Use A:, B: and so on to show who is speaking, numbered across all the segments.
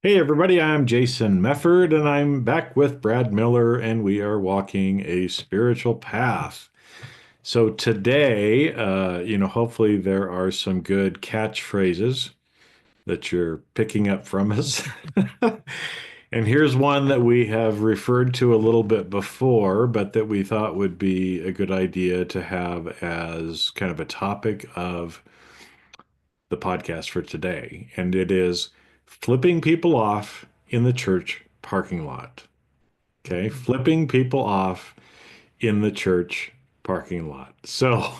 A: Hey everybody, I'm Jason Mefford and I'm back with Brad Miller and we are walking a spiritual path. So today, hopefully there are some good catchphrases that you're picking up from us. And here's one that we have referred to a little bit before, but that we thought would be a good idea to have as kind of a topic of the podcast for today. And it is flipping people off in the church parking lot. Okay.
B: Mhm.
A: Flipping people off in the church parking lot. So,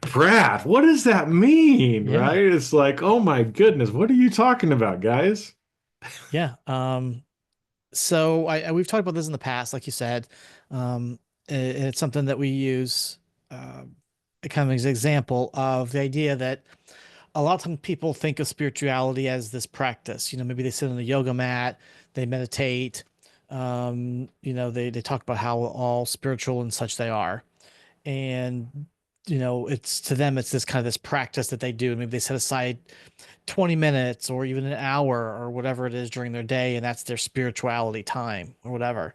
A: Brad, what does that mean?
B: Yeah,
A: Right? It's like, oh my goodness, what are you talking about, guys?
B: yeah. So we've talked about this in the past, like you said. It's something that we use, uh, kind of as an example of the idea that a lot of times people think of spirituality as this practice. Maybe they sit on a yoga mat, they meditate, they talk about how all spiritual and such they are. And it's to them, it's this kind of this practice that they do. Maybe they set aside 20 minutes or even an hour or whatever it is during their day, and that's their spirituality time or whatever.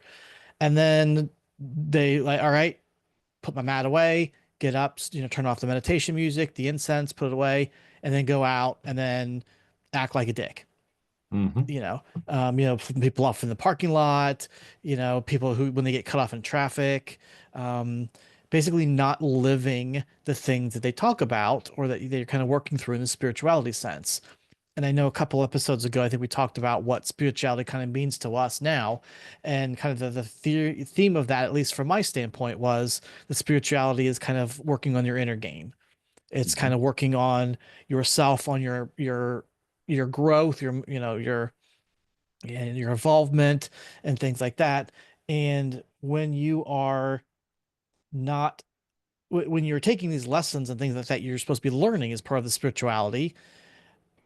B: And then they like, all right, put my mat away, get up, turn off the meditation music, the incense, put it away, and then go out and then act like a dick.
A: Hmm.
B: Flipping people off in the parking lot, people who when they get cut off in traffic, um, basically not living the things that they talk about or that they're kind of working through in the spirituality sense. And I know a couple episodes ago, I think we talked about what spirituality kind of means to us now. And kind of the theme of that, at least from my standpoint, was that spirituality is kind of working on your inner game. It's kind of working on yourself, on your growth, your involvement and things like that. And when you are not when you're taking these lessons and things like that, you're supposed to be learning as part of the spirituality.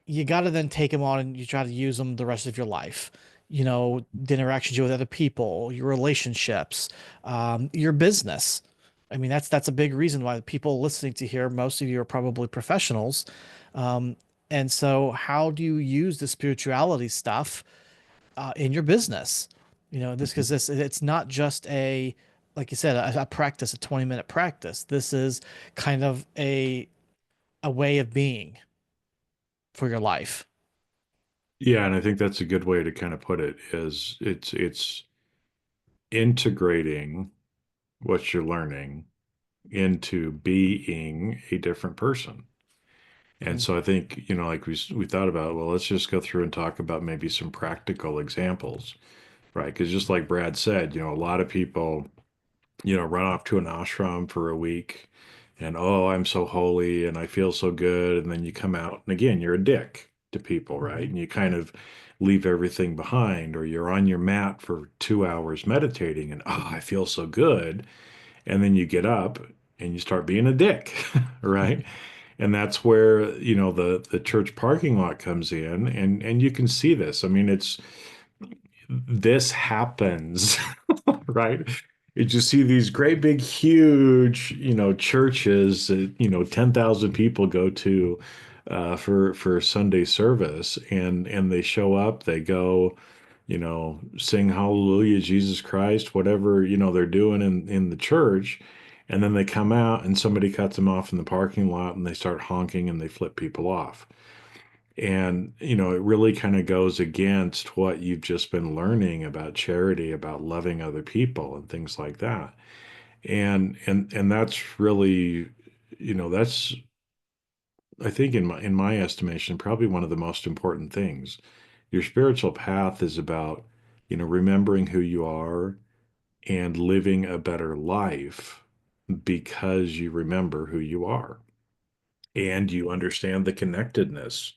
B: You got to then take them on and you try to use them the rest of your life. The interactions you have with other people, your relationships, your business. I mean, that's a big reason why the people listening to here, most of you are probably professionals. Um, and so, how do you use the spirituality stuff in your business? This because this it's not just like you said, a practice, a 20-minute practice. This is kind of a way of being for your life.
A: Yeah, and I think that's a good way to kind of put it is it's integrating what you're learning into being a different person. And
B: Mhm.
A: so I think, like we thought about, well, let's just go through and talk about maybe some practical examples, right? Because just like Brad said, a lot of people, run off to an ashram for a week and, oh, I'm so holy and I feel so good. And then you come out and again, you're a dick to people, right?
B: Mhm.
A: And you kind of leave everything behind, or you're on your mat for 2 hours meditating and, oh, I feel so good. And then you get up and you start being a dick, right? And that's where, the church parking lot comes in and you can see this. I mean, this happens, right? You just see these great big huge, churches that, 10,000 people go to for Sunday service and they show up, they go, sing hallelujah, Jesus Christ, whatever, they're doing in the church. And then they come out and somebody cuts them off in the parking lot and they start honking and they flip people off. And, it really kind of goes against what you've just been learning about charity, about loving other people and things like that. And that's really, that's I think in my estimation, probably one of the most important things. Your spiritual path is about, remembering who you are and living a better life because you remember who you are and you understand the connectedness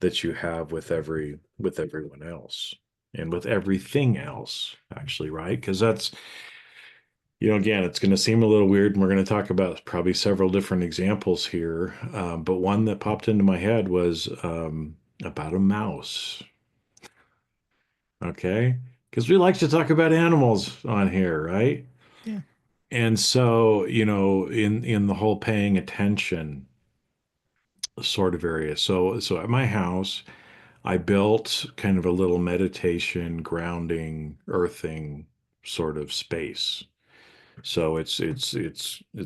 A: that you have with everyone else and with everything else, actually, right? Because that's, again, it's going to seem a little weird, and we're going to talk about probably several different examples here. But one that popped into my head was about a mouse. Okay, because we like to talk about animals on here, right?
B: Yeah.
A: And so, in the whole paying attention sort of area. So at my house, I built kind of a little meditation, grounding, earthing sort of space. So it's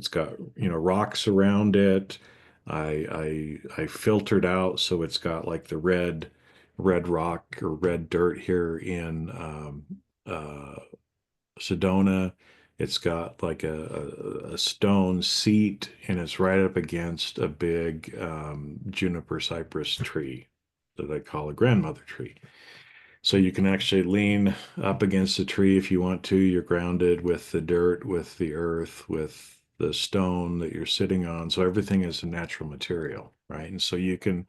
A: got, rocks around it. I filtered out so it's got like the red rock or red dirt here in uh, Sedona. It's got like a stone seat, and it's right up against a big juniper cypress tree that I call a grandmother tree. So you can actually lean up against the tree if you want to. You're grounded with the dirt, with the earth, with the stone that you're sitting on. So everything is a natural material, right? And so you can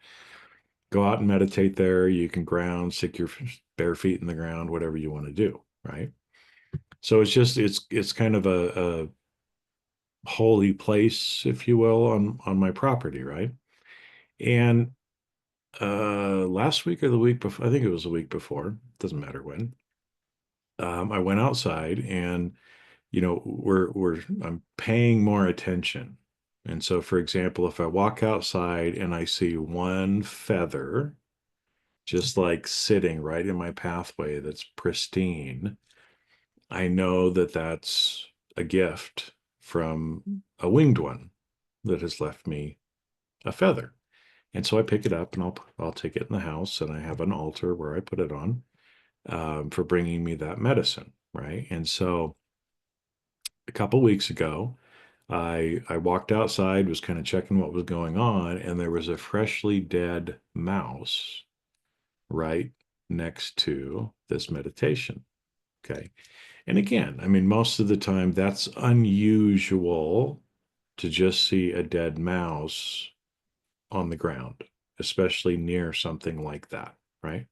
A: go out and meditate there. You can ground, stick your bare feet in the ground, whatever you want to do, right? So it's kind of a holy place, if you will, on my property, right? And last week or the week before, I think it was the week before, doesn't matter when. I went outside and we're I'm paying more attention. And so, for example, if I walk outside and I see one feather just like sitting right in my pathway that's pristine, I know that that's a gift from a winged one that has left me a feather. And so I pick it up and I'll take it in the house, and I have an altar where I put it on for bringing me that medicine, right? And so a couple weeks ago, I walked outside, was kind of checking what was going on, and there was a freshly dead mouse right next to this meditation. Okay. And again, I mean, most of the time that's unusual to just see a dead mouse on the ground, especially near something like that, right?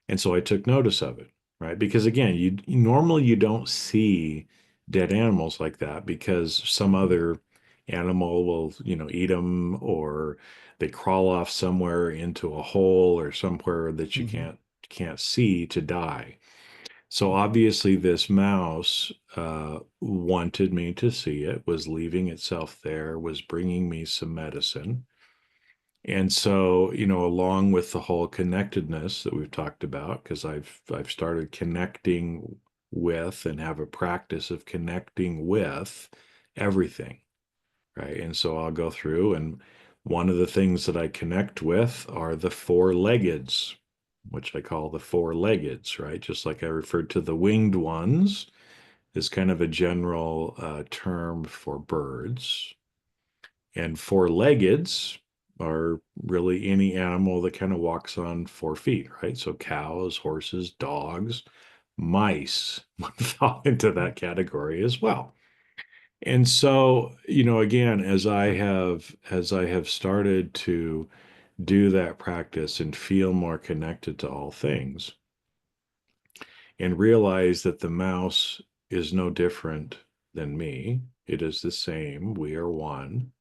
A: And so I took notice of it, right? Because again, normally you don't see dead animals like that because some other animal will, eat them, or they crawl off somewhere into a hole or somewhere that you
B: Hmm.
A: can't see to die. So obviously this mouse wanted me to see it, was leaving itself there, was bringing me some medicine. And so, along with the whole connectedness that we've talked about, because I've started connecting with and have a practice of connecting with everything, right? And so I'll go through, and one of the things that I connect with are the four-leggeds, which I call the four-leggeds, right? Just like I referred to the winged ones is kind of a general term for birds. And four-leggeds are really any animal that kind of walks on 4 feet, right? So cows, horses, dogs, mice would fall into that category as well. And so, again, as I have started to do that practice and feel more connected to all things and realize that the mouse is no different than me, it is the same, we are one,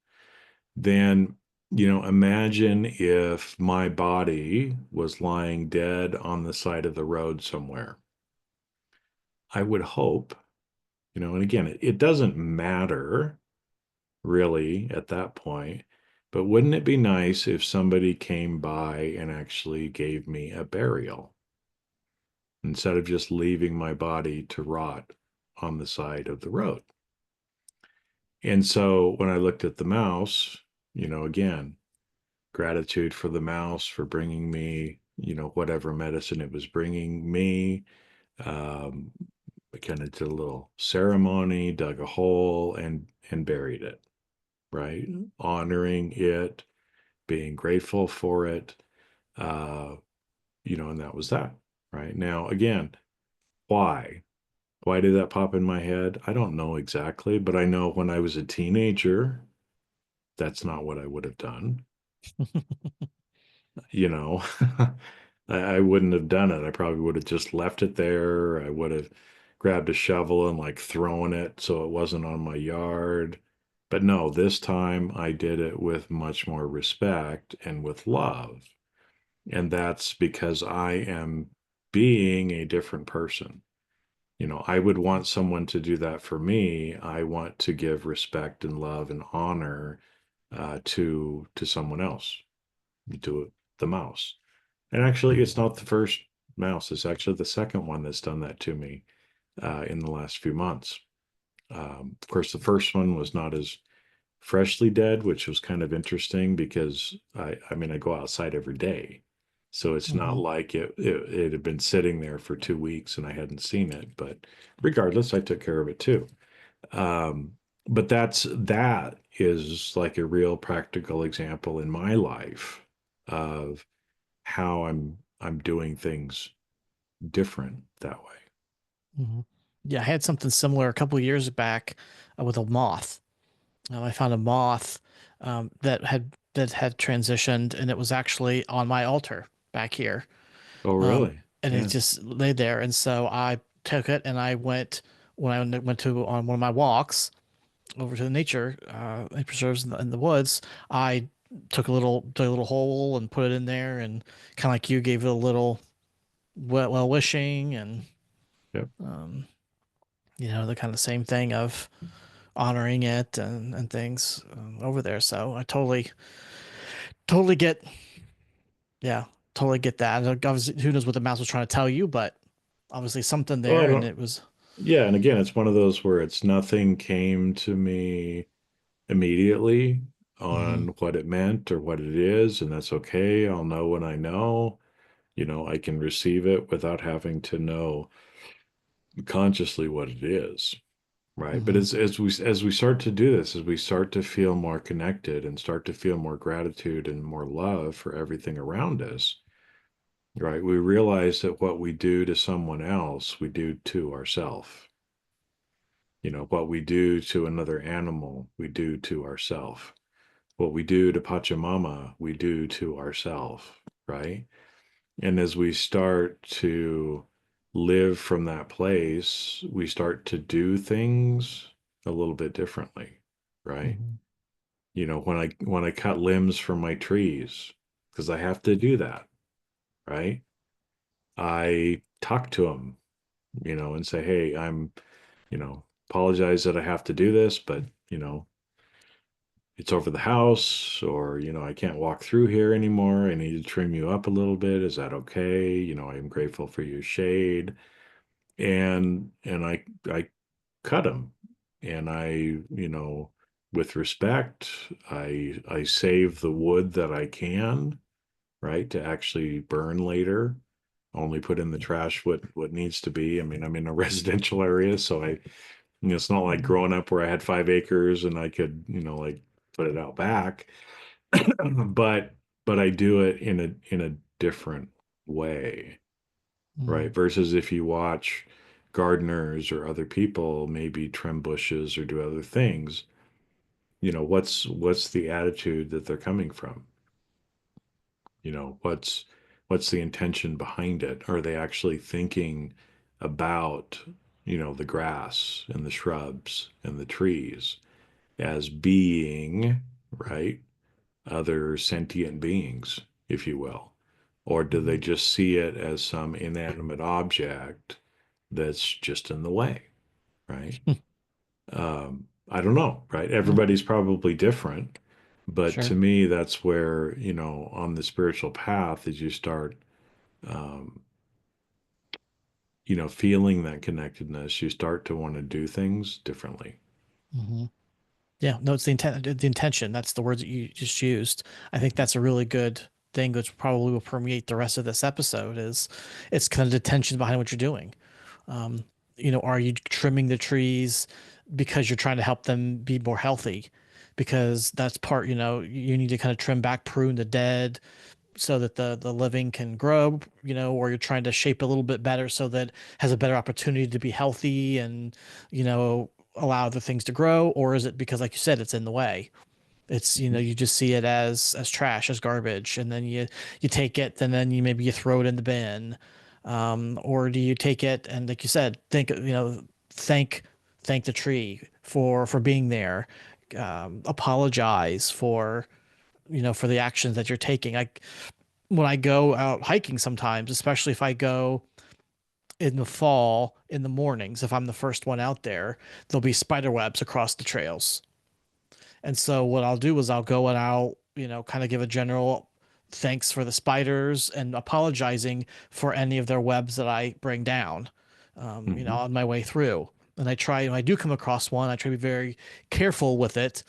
A: then, imagine if my body was lying dead on the side of the road somewhere. I would hope, and again, it doesn't matter really at that point, but wouldn't it be nice if somebody came by and actually gave me a burial instead of just leaving my body to rot on the side of the road? And so when I looked at the mouse, again, gratitude for the mouse for bringing me, whatever medicine it was bringing me. Um, I kind of did a little ceremony, dug a hole, and buried it, right? Honoring it, being grateful for it, uh, and that was that, right? Now, again, why? Why did that pop in my head? I don't know exactly, but I know when I was a teenager, that's not what I would have done. you know, I wouldn't have done it. I probably would have just left it there. I would have grabbed a shovel and like thrown it so it wasn't on my yard. But no, this time I did it with much more respect and with love. And that's because I am being a different person. I would want someone to do that for me. I want to give respect and love and honor to someone else, to the mouse. And actually, it's not the first mouse. It's actually the second one that's done that to me in the last few months. Of course, the first one was not as freshly dead, which was kind of interesting because I mean, I go outside every day. So it's not
B: Hmm.
A: like it had been sitting there for 2 weeks and I hadn't seen it. But regardless, I took care of it too. Um, but that is like a real practical example in my life of how I'm doing things different that way.
B: Hmm. Yeah, I had something similar a couple of years back with a moth. I found a moth that had transitioned, and it was actually on my altar back here.
A: Oh,
B: Um,
A: really?
B: and it
A: Yeah.
B: just lay there. And so I took it and I went when I went to on one of my walks over to the nature preserves in the woods. I took a little hole and put it in there, and kind of like you gave it a little well wishing, and
A: Yep.
B: um, the kind of same thing of honoring it and things over there. So I totally get, yeah, totally get that. Obviously, who knows what the mouse was trying to tell you, but obviously something
A: Well, I
B: there, and
A: don't.
B: it was.
A: Yeah, and again, it's one of those where it's nothing came to me immediately
B: Hmm.
A: on what it meant or what it is, and that's okay. I'll know when I know. I can receive it without having to know consciously what it is, right? But
B: Hmm.
A: as we start to do this, as we start to feel more connected and start to feel more gratitude and more love for everything around us, right? We realize that what we do to someone else, we do to ourselves. What we do to another animal, we do to ourselves. What we do to Pachamama, we do to ourselves, right? And as we start to live from that place, we start to do things a little bit differently, right?
B: Hmm.
A: When I cut limbs from my trees, because I have to do that, right? I talk to them, and say, "Hey, apologize that I have to do this, but it's over the house, or I can't walk through here anymore. I need to trim you up a little bit. Is that okay? I'm grateful for your shade." And I cut them, and with respect, I save the wood that I can, right, to actually burn later. Only put in the trash what needs to be. I mean, I'm in a residential area, so it's not like
B: Hmm.
A: growing up where I had 5 acres and I could, like put it out back. but but I do it in a different way, right?
B: Hmm.
A: Versus if you watch gardeners or other people maybe trim bushes or do other things, what's the attitude that they're coming from? What's the intention behind it? Are they actually thinking about, the grass and the shrubs and the trees as being, right, other sentient beings, if you will? Or do they
B: Hmm.
A: just see it as some inanimate object that's just in the way, right? I don't know, right?
B: Yeah,
A: Everybody's probably different, but to
B: sure.
A: me, that's where, on the spiritual path, as you start, um, feeling that connectedness, you start to want to do things differently.
B: Hmm. Yeah, no, it's the intention. That's the word that you just used. I think that's a really good thing, which probably will permeate the rest of this episode. Is it's kind of the intention behind what you're doing. Um, are you trimming the trees because you're trying to help them be more healthy? Because that's part, you need to kind of trim back, prune the dead so that the living can grow, or you're trying to shape a little bit better so that it has a better opportunity to be healthy and, allow the things to grow, or is it because, like you said, it's in the way? It's, you just see it as trash, as garbage, and then you take it, and then you throw it in the bin, or do you take it and, like you said, thank thank the tree for being there, apologize for the actions that you're taking. Like when I go out hiking sometimes, especially if I go in the fall in the mornings, if I'm the first one out there, there'll be spider webs across the trails. And so what I'll do is I'll go and I'll, kind of give a general thanks for the spiders and apologizing for any of their webs that I bring down,
A: Hmm.
B: on my way through. And I try, when I do come across one, I try to be very careful with it,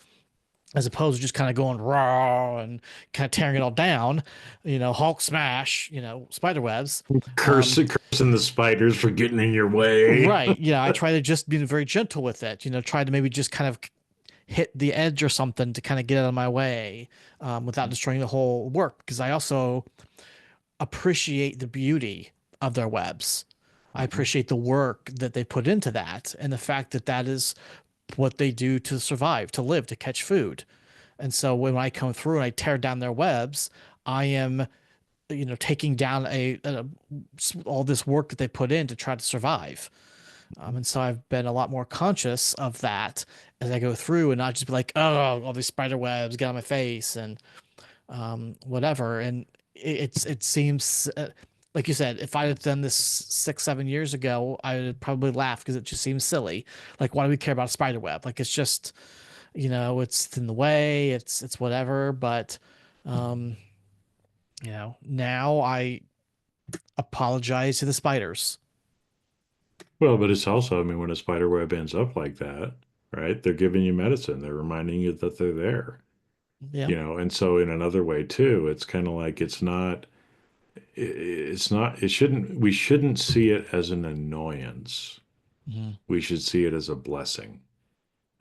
B: as opposed to just kind of going raw and kind of tearing it all down, Hulk smash, spider webs. Um,
A: Cursing the spiders for getting in your way.
B: right. Yeah. I try to just be very gentle with it, try to maybe just kind of hit the edge or something to kind of get out of my way, without destroying the whole work. Because I also appreciate the beauty of their webs. I
A: Mhm.
B: appreciate the work that they put into that and the fact that that is what they do to survive, to live, to catch food. And so when I come through and I tear down their webs, I am, taking down all this work that they put in to try to survive. And so I've been a lot more conscious of that as I go through and not just be like, oh, all these spider webs get on my face and whatever. And it seems, like you said, if I had done this 6, 7 years ago, I would probably laugh because it just seems silly. Like, why do we care about a spider web? Like, it's just, it's in the way, it's whatever. But, um, now I apologize to the spiders.
A: Well, but it's also, I mean, when a spider web ends up like that, right? They're giving you medicine. They're reminding you that they're there,
B: Yeah.
A: and so in another way too, it's kind of like it's not, we shouldn't see it as an annoyance.
B: Mhm.
A: We should see it as a blessing.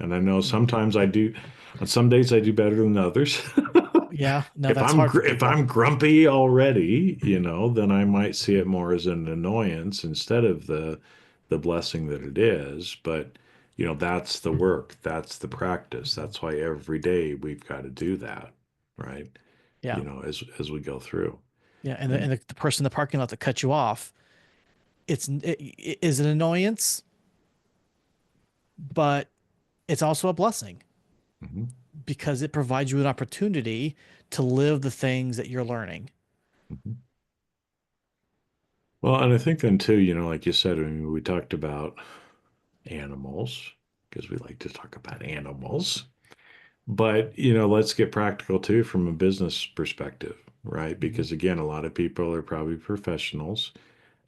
A: And I know
B: Mhm.
A: sometimes I do, on some days I do better than others.
B: Yeah. No, that's hard for
A: If
B: people.
A: I'm grumpy already, then I might see it more as an annoyance instead of the blessing that it is. But that's the work, that's the practice. That's why every day we've got to do that, right?
B: Yeah.
A: As we go through.
B: Yeah. And
A: And
B: the person in the parking lot that cut you off, it is an annoyance, but it's also a blessing
A: mhm,
B: because it provides you an opportunity to live the things that you're learning.
A: mhm. Well, and I think then too, like you said, I mean, we talked about animals because we like to talk about animals. But, let's get practical too from a business perspective, right?
B: Mhm.
A: Because again, a lot of people are probably professionals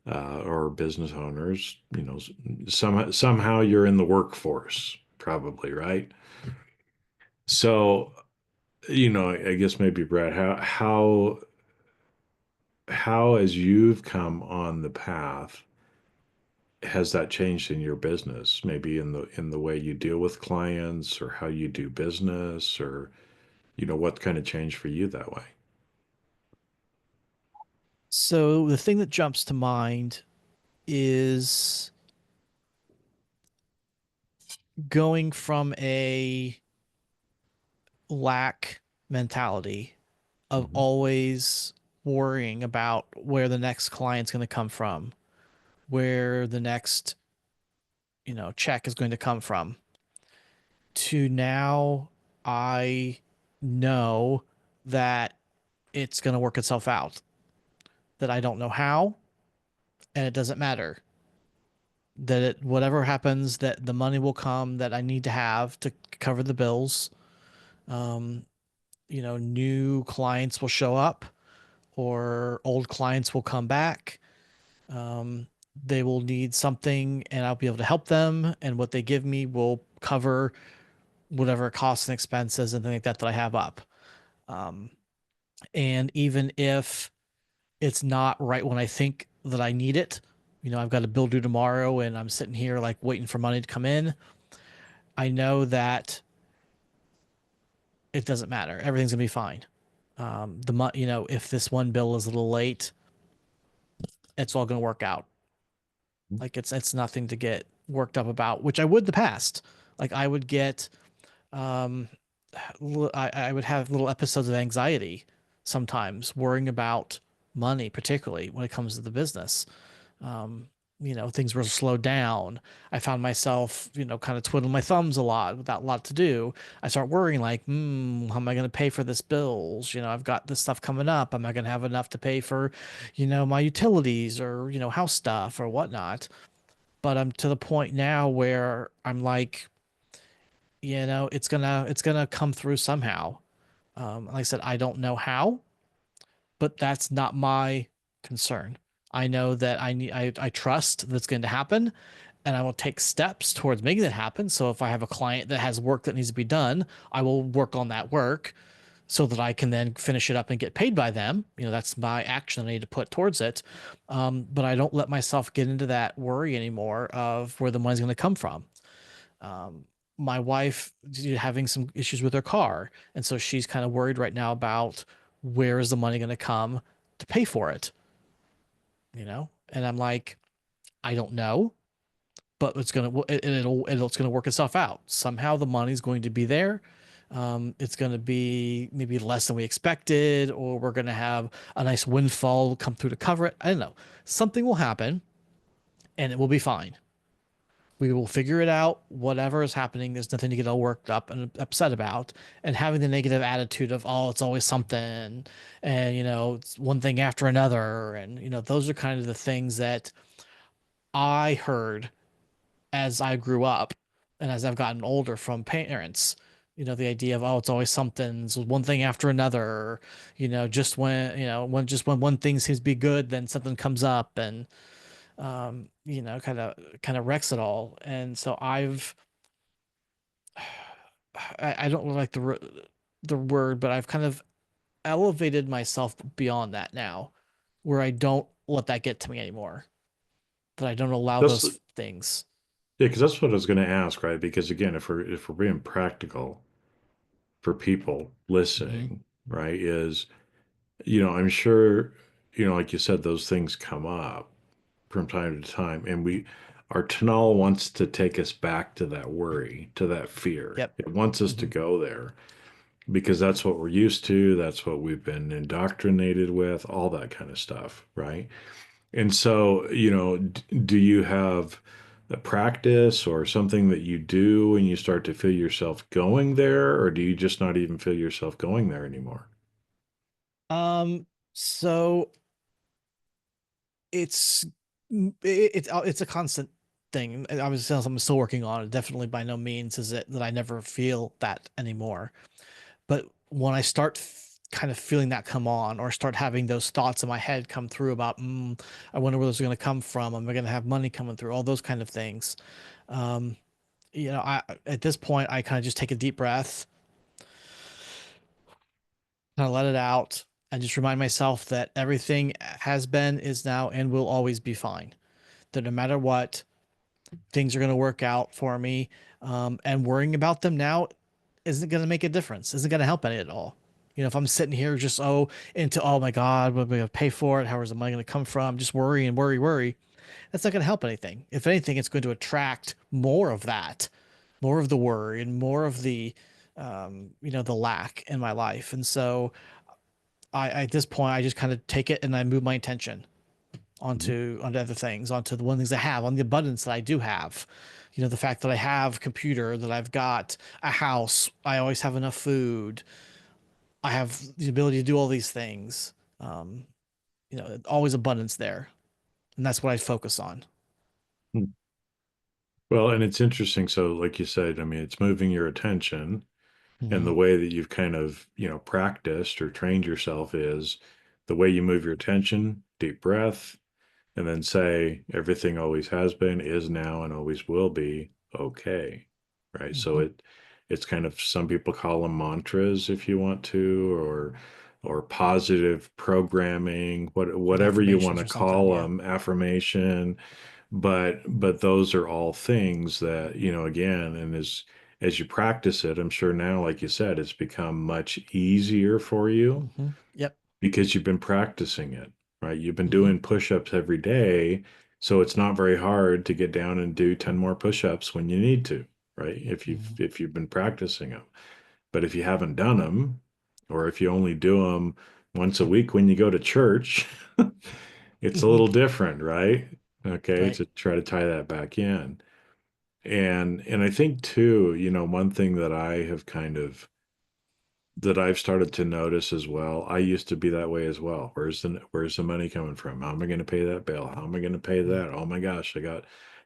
A: or business owners. Somehow you're in the workforce, probably, right? So, I guess maybe Brad, how as you've come on the path, has that changed in your business? Maybe in the way you deal with clients or how you do business, or what kind of changed for you that way?
B: So the thing that jumps to mind is going from a lack mentality of
A: Hmm.
B: always worrying about where the next client's going to come from, where the next, check is going to come from, to now I know that it's going to work itself out, that I don't know how, and it doesn't matter. That whatever happens, that the money will come that I need to have to cover the bills. Um, New clients will show up or old clients will come back. Um, they will need something and I'll be able to help them. And what they give me will cover whatever costs and expenses and things like that I have up. Um, and even if it's not right when I think that I need it, I've got a bill due tomorrow and I'm sitting here like waiting for money to come in. I know that it doesn't matter. Everything's gonna be fine. If this one bill is a little late, it's all gonna work out. Like it's nothing to get worked up about, which I would in the past. Like I would get, um, I would have little episodes of anxiety sometimes, worrying about money, particularly when it comes to the business. um, Things were slowed down. I found myself, kind of twiddling my thumbs a lot without a lot to do. I start worrying like, how am I going to pay for this bills? I've got this stuff coming up. Am I going to have enough to pay for, my utilities or, house stuff or whatnot? But I'm to the point now where I'm like, it's gonna come through somehow. Like I said, I don't know how, but that's not my concern. I know that I trust that's going to happen, and I will take steps towards making it happen. So if I have a client that has work that needs to be done, I will work on that work so that I can then finish it up and get paid by them. That's my action I need to put towards it. But I don't let myself get into that worry anymore of where the money's going to come from. Um, my wife having some issues with her car, and so she's kind of worried right now about where is the money going to come to pay for it. And I'm like, I don't know, but it's gonna work itself out. Somehow the money's going to be there. It's going to be maybe less than we expected, or we're going to have a nice windfall come through to cover it. I don't know. Something will happen, and it will be fine. We will figure it out. Whatever is happening, there's nothing to get all worked up and upset about. And having the negative attitude of, oh, it's always something, and it's one thing after another, and those are kind of the things that I heard as I grew up and as I've gotten older from parents. The idea of, oh, it's always something, it's one thing after another. Just when one thing seems to be good, then something comes up and kind of wrecks it all. And so I don't like the word, but I've kind of elevated myself beyond that now, where I don't let that get to me anymore. That I don't allow
A: That's
B: those things.
A: Yeah, because that's what I was going to ask, right? Because again, if we're being practical for people
B: Hmm.
A: listening, right, is I'm sure like you said, those things come up from time to time, and our Tanal wants to take us back to that worry, to that fear.
B: Yep.
A: It wants us to
B: Hmm.
A: go there because that's what we're used to. That's what we've been indoctrinated with, all that kind of stuff, right? And so, do you have a practice or something that you do when you start to feel yourself going there, or do you just not even feel yourself going there anymore?
B: So it's it's a constant thing. I was saying I'm still working on it. Definitely by no means is it that I never feel that anymore. But when I start kind of feeling that come on or start having those thoughts in my head come through about, I wonder where those are going to come from. Am I going to have money coming through? All those kind of things. Um, I at this point I kind of just take a deep breath, kind of let it out, and just remind myself that everything has been, is now, and will always be fine. That no matter what, things are going to work out for me. And worrying about them now isn't going to make a difference, isn't going to help any at all. If I'm sitting here just, into, oh my God, what am I going to pay for it? How is the money going to come from? Just worry and worry, worry. That's not going to help anything. If anything, it's going to attract more of that, more of the worry and more of the lack in my life. And so at this point, I just kind of take it and I move my attention
A: Mhm.
B: onto other things, onto the one things I have, on the abundance that I do have. The fact that I have computer, that I've got a house, I always have enough food, I have the ability to do all these things. Always abundance there, and that's what I focus on.
A: Well, and it's interesting. So, like you said, I mean, it's moving your attention, and
B: Hmm.
A: the way that you've kind of, practiced or trained yourself is the way you move your attention, deep breath, and then say everything always has been, is now, and always will be okay. Right. So
B: Hmm.
A: it's kind of some people call them mantras if you want to, or positive programming,
B: Like
A: whatever you want
B: affirmations
A: to
B: or something.
A: call
B: Yeah.
A: them, affirmation. But those are all things that, again, and as you practice it, I'm sure now, like you said, it's become much easier for you
B: Yep.
A: because you've been practicing it, right? You've been
B: Hmm.
A: doing push-ups every day, so it's not very hard to get down and do 10 more push-ups when you need to, right?
B: Hmm.
A: If you've been practicing them. But if you haven't done them, or if you only do them once a week when you go to church, it's a
B: Hmm.
A: little different, right? Okay,
B: Right.
A: to try to tie that back in. And I think too, one thing that I have kind of that I've started to notice as well. I used to be that way as well. Where's the money coming from? How am I going to pay that bill? How am I going to pay
B: Mm-hmm.
A: that? Oh my gosh,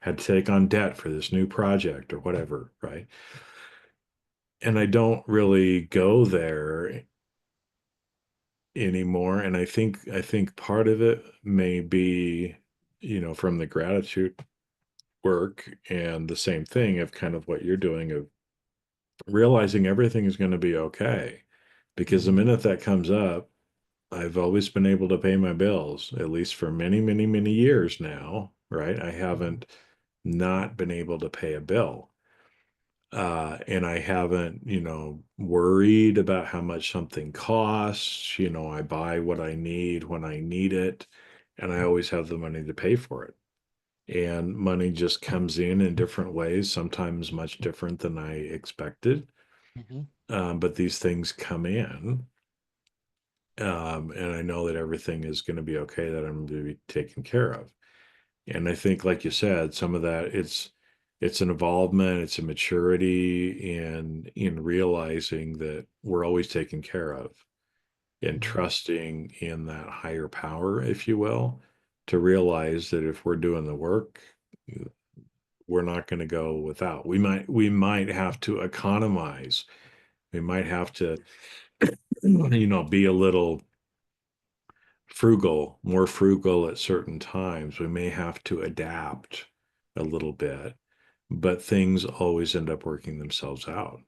A: had to take on debt for this new project or whatever, right? And I don't really go there anymore. And I think part of it may be, from the gratitude work and the same thing of kind of what you're doing of realizing everything is going to be okay. Because the
B: Hmm.
A: minute that comes up, I've always been able to pay my bills, at least for many, many, many years now, right? I
B: Hmm.
A: haven't not been able to pay a bill. And I haven't, worried about how much something costs. I buy what I need when I need it, and I always have the money to pay for it. And money just comes in different ways, sometimes much different than I expected.
B: Hmm.
A: But these things come in, and I know that everything is going to be okay, that I'm going to be taken care of. And I think, like you said, some of that it's an involvement, it's a maturity in realizing that we're always taken care of and
B: Hmm.
A: trusting in that higher power, if you will, to realize that if we're doing the work, we're not going to go without. We might have to economize. We might have to, be a little frugal, more frugal at certain times. We may have to adapt a little bit, but things always end up working themselves out.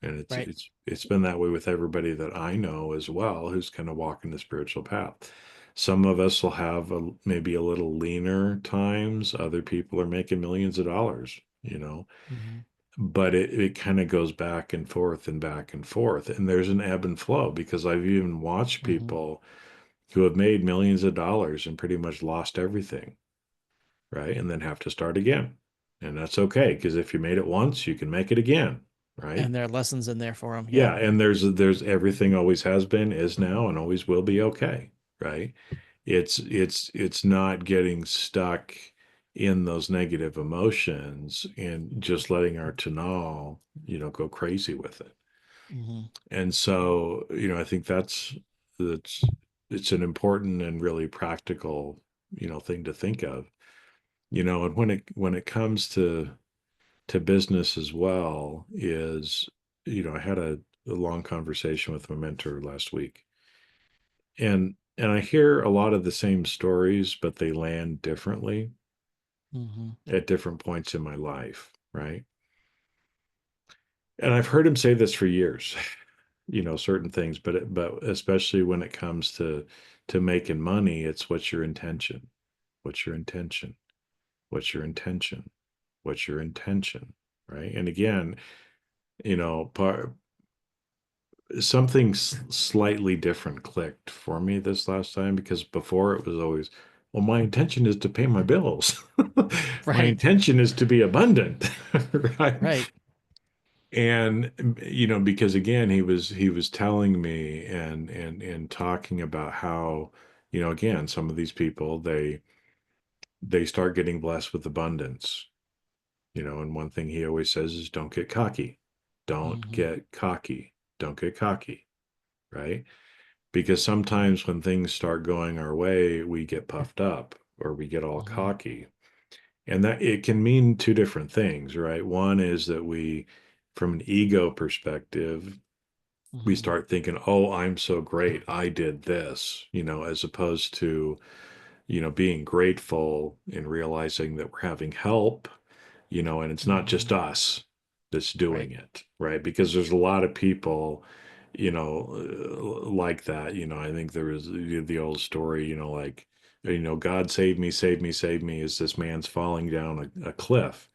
A: And it's
B: Right.
A: it's it's been that way with everybody that I know as well who's kind of walking the spiritual path. Some of us will have maybe a little leaner times. Other people are making millions of dollars.
B: Hmm.
A: But it kind of goes back and forth and back and forth. And there's an ebb and flow because I've even watched
B: Hmm.
A: people who have made millions of dollars and pretty much lost everything, right? And then have to start again. And that's okay because if you made it once, you can make it again, right?
B: And there are lessons in there for them. Yeah.
A: Yeah, and there's everything always has been, is now, and always will be okay, right? It's not getting stuck in those negative emotions and just letting our tonal, go crazy with it.
B: Hmm.
A: And so, I think that's it's an important and really practical, thing to think of. And when it comes to business as well, is, I had a long conversation with my mentor last week. And I hear a lot of the same stories, but they land differently
B: Hmm.
A: at different points in my life, right? And I've heard him say this for years, certain things, but especially when it comes to making money, it's what's your intention? What's your intention? What's your intention? What's your intention? Right? And again, part something slightly different clicked for me this last time because before it was always, well, my intention is to pay my bills. My
B: Right.
A: intention is to be abundant, right?
B: Right.
A: And because again, he was telling me and talking about how, again, some of these people they start getting blessed with abundance. And one thing he always says is don't get cocky. Don't
B: Hmm.
A: get cocky. Don't get cocky, right? Because sometimes when things start going our way, we get puffed up or we get all
B: Hmm.
A: cocky. And that it can mean two different things, right? One is that from an ego perspective, we
B: Hmm.
A: start thinking, oh, I'm so great. I did this, as opposed to, being grateful and realizing that we're having help, and it's not
B: Hmm.
A: just us that's
B: Right.
A: doing it, right? Because there's a lot of people, like that. I think there was the old story, like, God save me, save me, save me, as this man's falling down a cliff.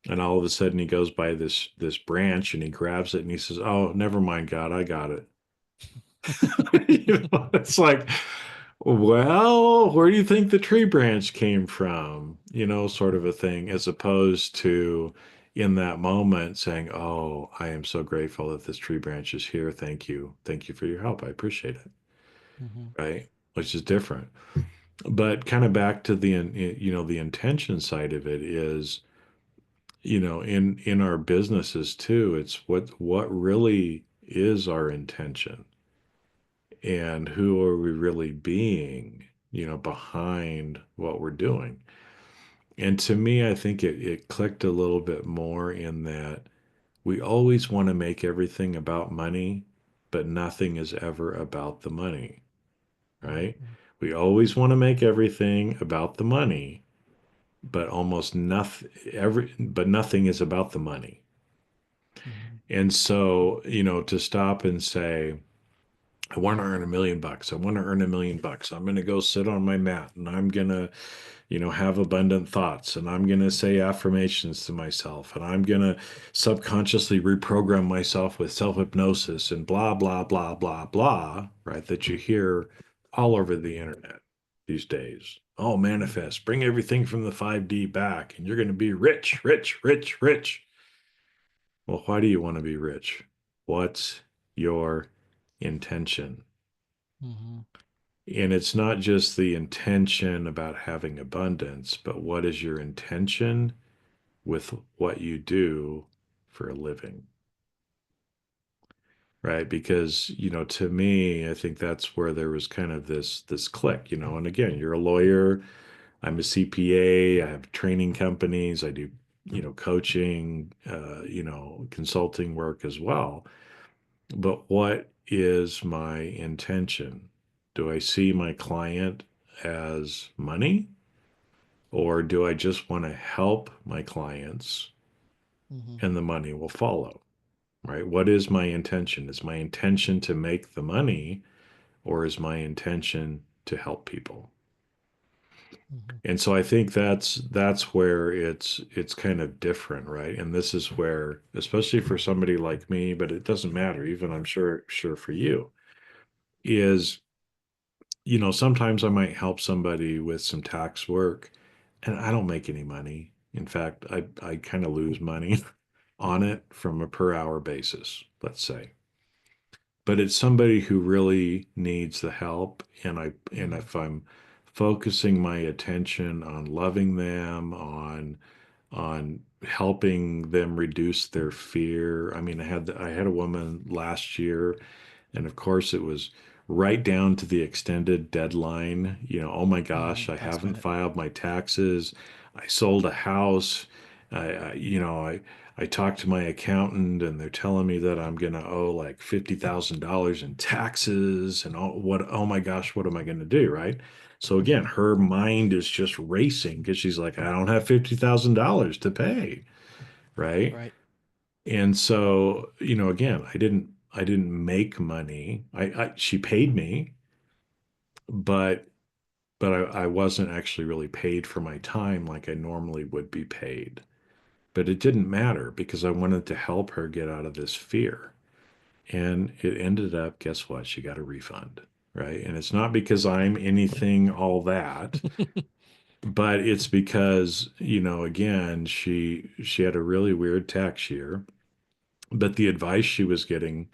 A: And all of a sudden he goes by this branch and he grabs it and he says, "Oh, never mind, God, I got it." It's like, well, where do you think the tree branch came from? Sort of a thing, as opposed to in that moment saying, "Oh, I am so grateful that this tree branch is here. Thank you. Thank you for your help. I appreciate it."
B: Hmm.
A: Right? Which is different. But kind of back to the intention side of it is, in our businesses too, it's what really is our intention and who are we really being, behind what we're doing. And to me, I think it clicked a little bit more in that we always want to make everything about money, but nothing is ever about the money. right? We always want to make everything about the money, but almost nothing but nothing is about the money.
B: Mhm.
A: And so, to stop and say, I want to earn $1 million. I want to earn $1 million. I'm going to go sit on my mat and I'm going to, have abundant thoughts and I'm going to say affirmations to myself and I'm going to subconsciously reprogram myself with self hypnosis and blah, blah, blah, blah, blah, right? That you hear all over the internet these days. Oh,
B: Mhm.
A: manifest, bring everything from the 5D back and you're going to be rich, rich, rich, rich. Well, why do you want to be rich? What's your intention?
B: Mhm.
A: And it's not just the intention about having abundance, but what is your intention with what you do for a living, right? Because, to me, I think that's where there was kind of this click, and again, you're a lawyer, I'm a CPA, I have training companies, I do, coaching, consulting work as well. But what is my intention? Do I see my client as money? Or do I just want to help my clients
B: Mhm.
A: and the money will follow? Right? What is my intention? Is my intention to make the money or is my intention to help people?
B: Mhm.
A: And so I think that's where it's kind of different, right? And this is where, especially for somebody like me, but it doesn't matter, even I'm sure for you, is sometimes I might help somebody with some tax work and I don't make any money. In fact, I kind of lose money on it from a per hour basis, let's say. But it's somebody who really needs the help and
B: Mhm.
A: if I'm focusing my attention on loving them, on helping them reduce their fear. I mean, I had a woman last year and of course, it was right down to the extended deadline. Oh my gosh,
B: Mhm.
A: I
B: Last
A: haven't
B: minute.
A: filed my taxes. I sold a house. I talked to my accountant and they're telling me that I'm going to owe like $50,000 in taxes and oh my gosh, what am I going to do? Right. So again,
B: Mhm.
A: her mind is just racing because she's like, I don't have $50,000 to pay. Right.
B: Right.
A: And so, again, I didn't make money. She paid me, but I wasn't actually really paid for my time like I normally would be paid. But it didn't matter because I wanted to help her get out of this fear. And it ended up, guess what? She got a refund, right? And it's not because I'm anything all that, but it's because, again, she had a really weird tax year, but the advice she was getting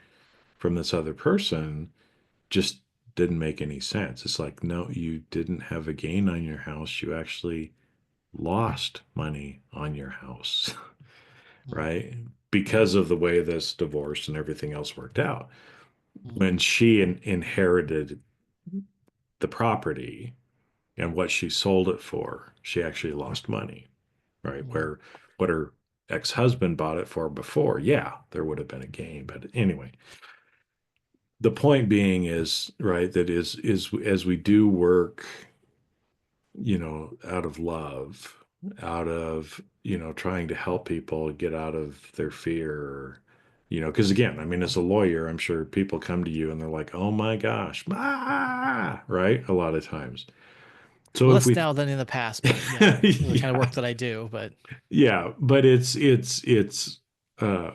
A: from this other person just didn't make any sense. It's like, no, you didn't have a gain on your house. You actually lost money on your house,
B: Mhm.
A: right? Because of the way this divorce and everything else worked out. When
B: Mhm.
A: she inherited the property and what she sold it for, she actually lost money, right?
B: Mhm.
A: Where what her ex-husband bought it for before, yeah, there would have been a gain. But anyway, the point being is right that is as we do work out of love, out of trying to help people get out of their fear, because again, I mean, as a lawyer, I'm sure people come to you and they're like, oh my gosh, right, a lot of times. So if
B: Less
A: we
B: now than in the past, but yeah, the kind of
A: yeah,
B: work that I do. But
A: yeah, but it's uh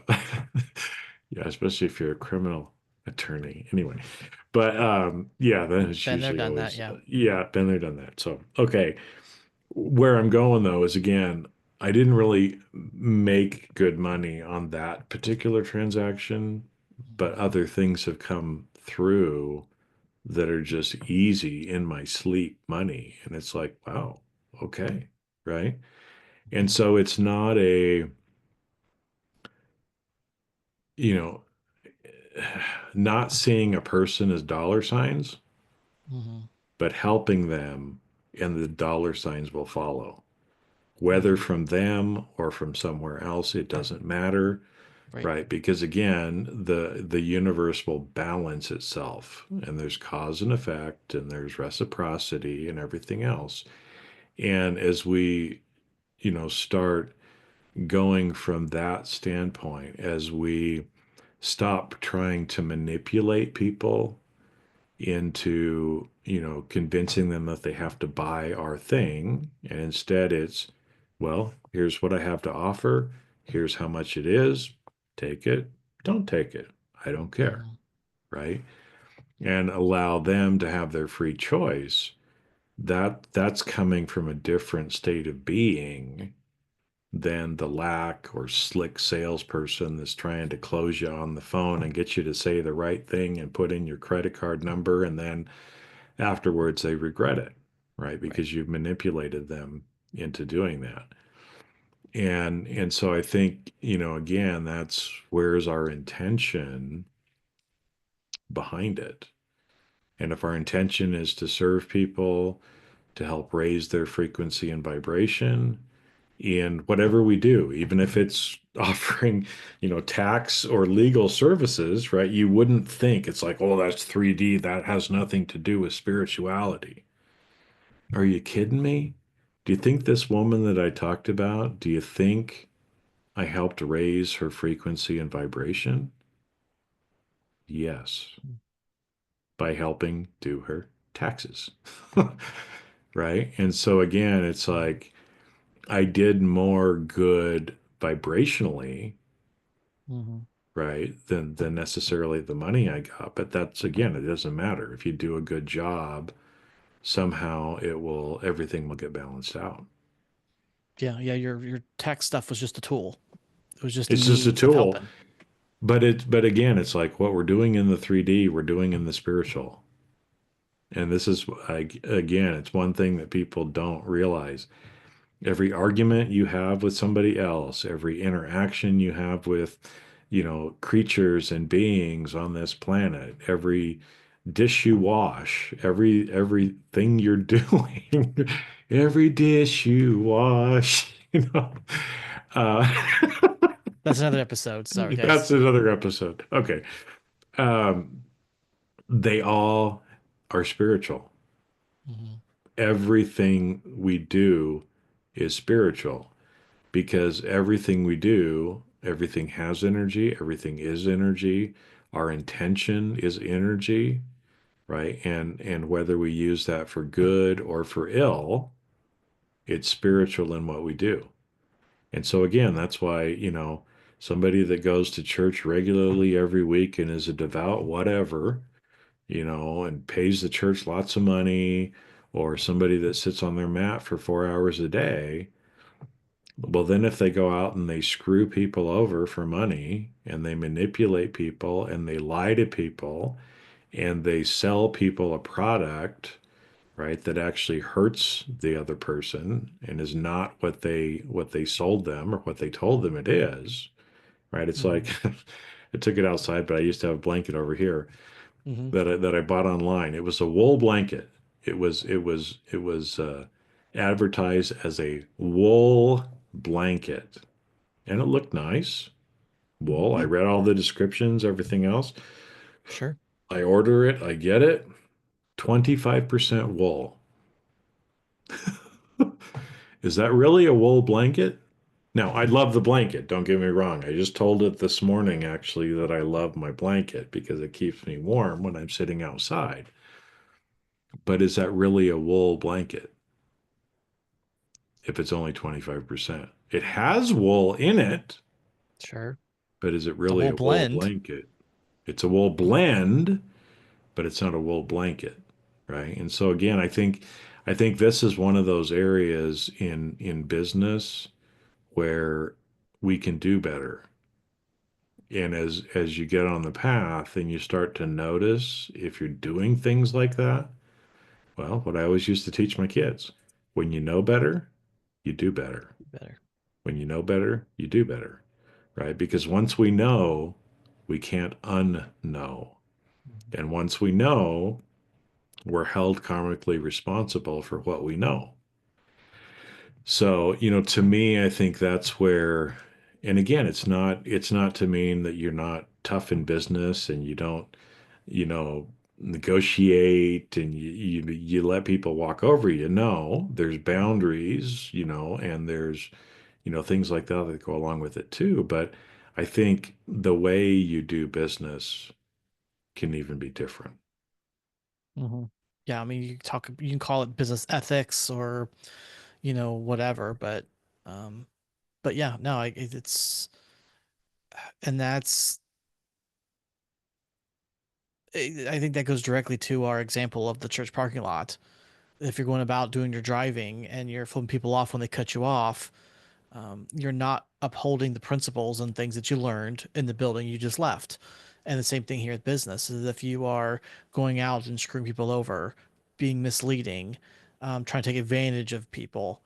A: yeah, especially if you're a criminal attorney. Anyway, but yeah, then it's
B: been there,
A: usually
B: done that.
A: always
B: Yeah.
A: yeah, been there, done that. So okay, where I'm going though is again, I didn't really make good money on that particular transaction, but
B: Mhm.
A: other things have come through that are just easy in my sleep money, and it's like, wow, okay, right? And
B: Mhm.
A: so it's not a you know, not seeing a person as dollar signs,
B: Mhm.
A: but helping them, and the dollar signs will follow. Whether
B: Mhm.
A: from them or from somewhere else, it doesn't matter.
B: Right.
A: right? Because again, the universe will balance itself, and there's cause and effect, and there's reciprocity and everything else. And as we, start going from that standpoint, as we stop trying to manipulate people into, convincing them that they have to buy our thing. And instead it's, well, here's what I have to offer. Here's how much it is. Take it. Don't take it. I don't care.
B: Hmm.
A: Right. And allow them to have their free choice. That's coming from a different state of being than the lack or slick salesperson that's trying to close you on the phone and get you to say the right thing and put in your credit card number, and then afterwards they regret it, right?
B: Right.
A: Because you've manipulated them into doing that. And so I think, again, that's where's our intention behind it. And if our intention is to serve people, to help raise their frequency and vibration in whatever we do, even if it's offering, tax or legal services, right? You wouldn't think it's like, oh, that's 3D. That has nothing to do with spirituality. Are you kidding me? Do you think this woman that I talked about, do you think I helped raise her frequency and vibration? Yes, by helping do her taxes. Right? And so again, it's like I did more good vibrationally,
B: Hmm.
A: right, than necessarily the money I got. But that's again, it doesn't matter. If you do a good job, somehow everything will get balanced out.
B: Yeah, yeah. Your tech stuff was just a tool. It was just a
A: It's just a
B: means of
A: tool.
B: helping.
A: But again, it's like what we're doing in the 3D, we're doing in the spiritual. And this is again, it's one thing that people don't realize. Every argument you have with somebody else, every interaction you have with, creatures and beings on this planet, every dish you wash, everything you're doing, every dish you wash, Uh,
B: That's another episode. Sorry, guys.
A: that's another episode. Okay. Um, they all are spiritual.
B: Hmm.
A: Everything we do is spiritual because everything we do, everything has energy, everything is energy. Our intention is energy, right? And whether we use that for good or for ill, it's spiritual in what we do. And so again, that's why, somebody that goes to church regularly every week and is a devout whatever, and pays the church lots of money, or somebody that sits on their mat for 4 hours a day. Well, then if they go out and they screw people over for money and they manipulate people and they lie to people and they sell people a product, right, that actually hurts the other person and is not what they sold them or what they told them it is, right? It's like
B: Hmm.
A: I took it outside, but I used to have a blanket over here
B: Hmm.
A: that I bought online. It was a wool blanket. It was advertised as a wool blanket, and it looked nice. Wool. I read all the descriptions, everything else.
B: Sure.
A: I order it. I get it. 25% wool. Is that really a wool blanket? Now, I love the blanket. Don't get me wrong. I just told it this morning actually that I love my blanket because it keeps me warm when I'm sitting outside. But is that really a wool blanket if it's only 25%? It has wool in it,
B: Sure.
A: but is it
B: It's a
A: really
B: whole
A: a wool
B: blend.
A: blanket? It's a wool blend, but it's not a wool blanket, right? And so again, I think this is one of those areas in business where we can do better. And as you get on the path and you start to notice if you're doing things like that, well, what I always used to teach my kids, when you know better, you do better.
B: Better.
A: When you know better, you do better, right? Because once we know, we can't unknow.
B: Mhm.
A: And once we know, we're held karmically responsible for what we know. So, to me, I think that's where And again, it's not to mean that you're not tough in business and you don't, you know, negotiate and you let people walk over you. No, there's boundaries, and there's, things like that that go along with it too. But I think the way you do business can even be different.
B: Hmm. Yeah, I mean, you can call it business ethics or, whatever, um, but yeah, no, and I think that goes directly to our example of the church parking lot. If you're going about doing your driving and you're flipping people off when they cut you off, you're not upholding the principles and things that you learned in the building you just left. And the same thing here at business is if you are going out and screwing people over, being misleading, trying to take advantage of people,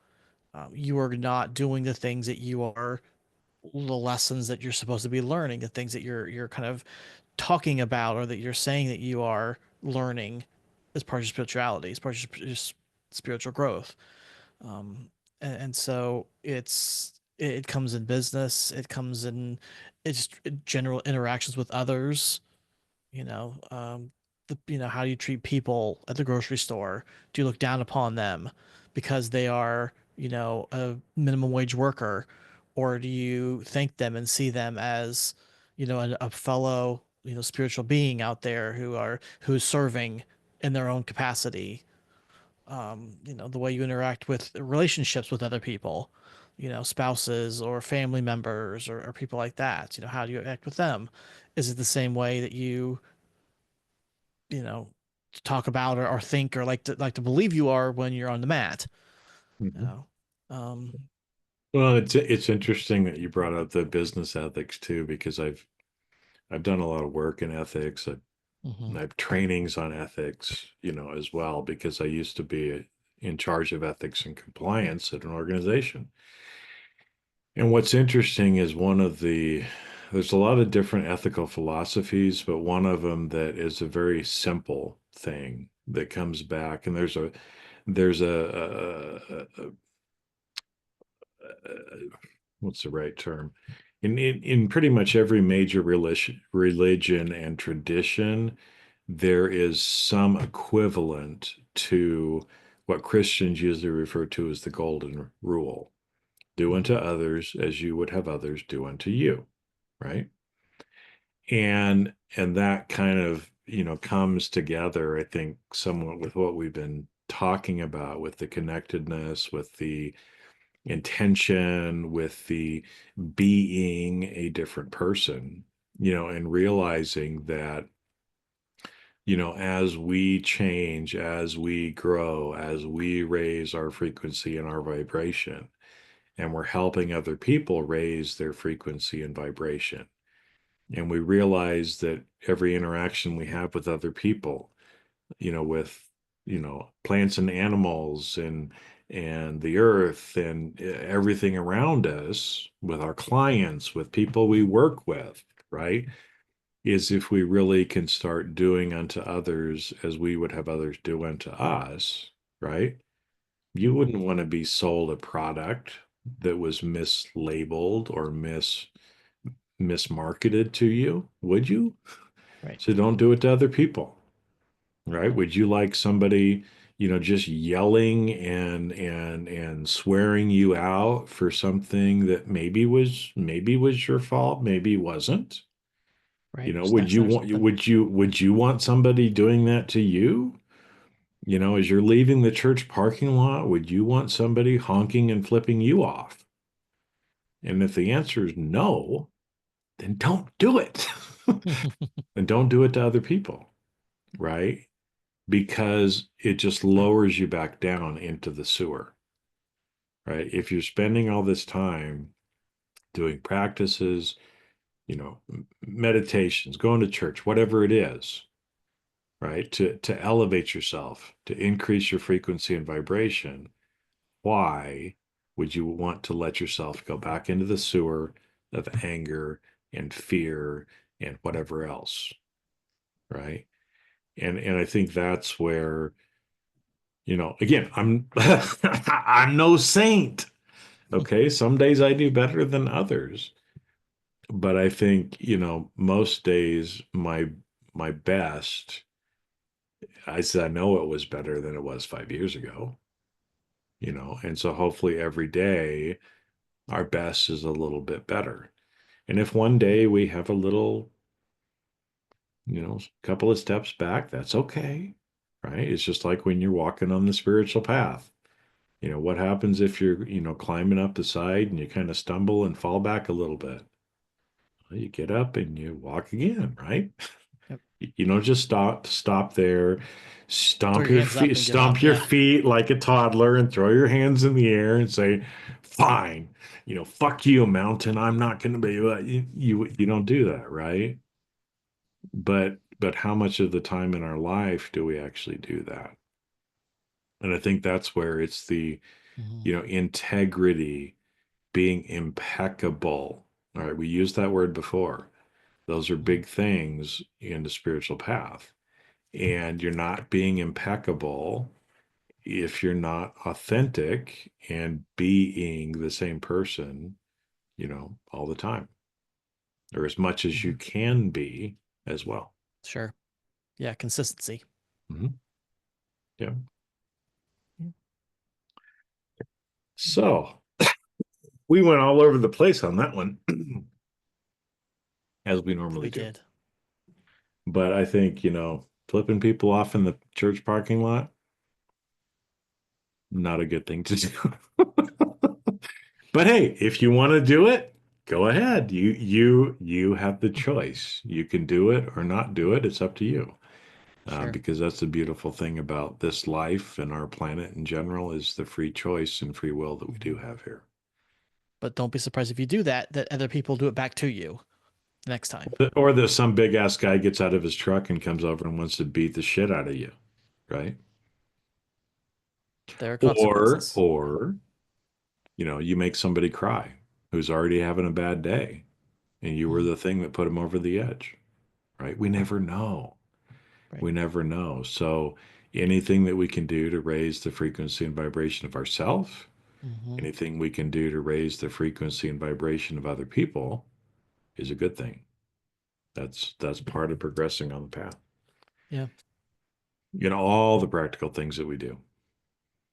B: you are not doing the things that you are the lessons that you're supposed to be learning, the things that you're kind of talking about or that you're saying that you are learning as part of your spirituality, as part of your spiritual growth. And so it comes in business, it comes in it's general interactions with others, you know, how do you treat people at the grocery store? Do you look down upon them because they are, a minimum wage worker, or do you thank them and see them as, a fellow, spiritual being out there who's serving in their own capacity? The way you interact with relationships with other people, spouses or family members or people like that. How do you act with them? Is it the same way that you know, talk about or think or like to believe you are when you're on the mat? You
A: Mhm.
B: know, um,
A: Well, it's interesting that you brought up the business ethics too, because I've done a lot of work in ethics.
B: mhm,
A: I have trainings on ethics, as well, because I used to be in charge of ethics and compliance at an organization. And what's interesting is there's a lot of different ethical philosophies, but one of them that is a very simple thing that comes back, and there's a what's the right term? In pretty much every major religion and tradition, there is some equivalent to what Christians usually refer to as the golden rule. Do unto
B: mhm,
A: others as you would have others do unto you, right? And that kind of, comes together, I think, somewhat with what we've been talking about with the connectedness, with the intention, with the being a different person, and realizing that, as we change, as we grow, as we raise our frequency and our vibration, and we're helping other people raise their frequency and vibration. And we realize that every interaction we have with other people, with plants and animals and the earth and everything around us, with our clients, with people we work with, right, is if we really can start doing unto others as we would have others do unto us, right? You
B: mhm.
A: wouldn't want to be sold a product that was mislabeled or mismarketed to you, would you?
B: Right.
A: So don't do it to other people, right? Would you like somebody, just yelling and swearing you out for something that maybe was your fault, maybe wasn't?
B: Right. Just
A: Would
B: accident
A: you
B: or
A: want
B: something.
A: would you want somebody doing that to you? As you're leaving the church parking lot, would you want somebody honking and flipping you off? And if the answer is no, then don't do it. And don't do it to other people, right? Because it just lowers you back down into the sewer, right? If you're spending all this time doing practices, meditations, going to church, whatever it is, right? To elevate yourself, to increase your frequency and vibration, why would you want to let yourself go back into the sewer of anger and fear and whatever else, right? And I think that's where, again, I'm no saint. Okay, some days I do better than others, But I think, most days my best, I said I know it was better than it was 5 years ago, and so hopefully every day our best is a little bit better. And if one day we have a little, couple of steps back, that's okay, right? It's just like when you're walking on the spiritual path. What happens if you're, climbing up the side and you kind of stumble and fall back a little bit? Well, you get up and you walk again, right?
B: Yep.
A: You don't just stop there,
B: Throw your hands up and give
A: stomp
B: up.
A: your
B: Yeah.
A: feet like a toddler and throw your hands in the air and say, "Fine, fuck you, mountain. I'm not going to be." You don't do that, right? But how much of the time in our life do we actually do that? And I think that's where it's the,
B: Hmm.
A: integrity, being impeccable. All right, we used that word before. Those are
B: Hmm.
A: big things in the spiritual path. And you're not being impeccable if you're not authentic and being the same person, all the time, or as much as you
B: Hmm.
A: can be as well.
B: Sure. Yeah. Consistency.
A: Mhm. Yeah.
B: Yeah.
A: So we went all over the place on that one, as we normally
B: We
A: do.
B: did.
A: But I think, flipping people off in the church parking lot, not a good thing to do. But hey, if you want to do it, go ahead. You have the choice. You can do it or not do it. It's up to you.
B: Sure.
A: Because that's the beautiful thing about this life and our planet in general is the free choice and free will that we do
B: Hmm.
A: have here.
B: But don't be surprised if you do that, that other people do it back to you next time.
A: Or that some big ass guy gets out of his truck and comes over and wants to beat the shit out of you, right?
B: There are
A: Or
B: consequences.
A: or you make somebody cry who's already having a bad day, and you were
B: Hmm.
A: the thing that put him over the edge, right? We never know.
B: Right.
A: We never know. So anything that we can do to raise the frequency and vibration of ourselves,
B: Hmm.
A: anything we can do to raise the frequency and vibration of other people is a good thing. That's part of progressing on the path.
B: Yeah.
A: All the practical things that we do.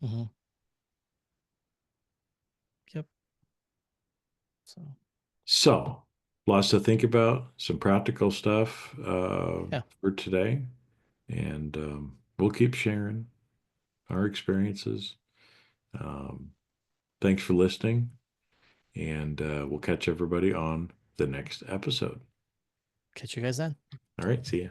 B: Hmm. Yep. So,
A: So, lots to think about, some practical stuff
B: yeah.
A: for today. And we'll keep sharing our experiences. Um, thanks for listening. And we'll catch everybody on the next episode.
B: Catch you guys then.
A: All right. See ya.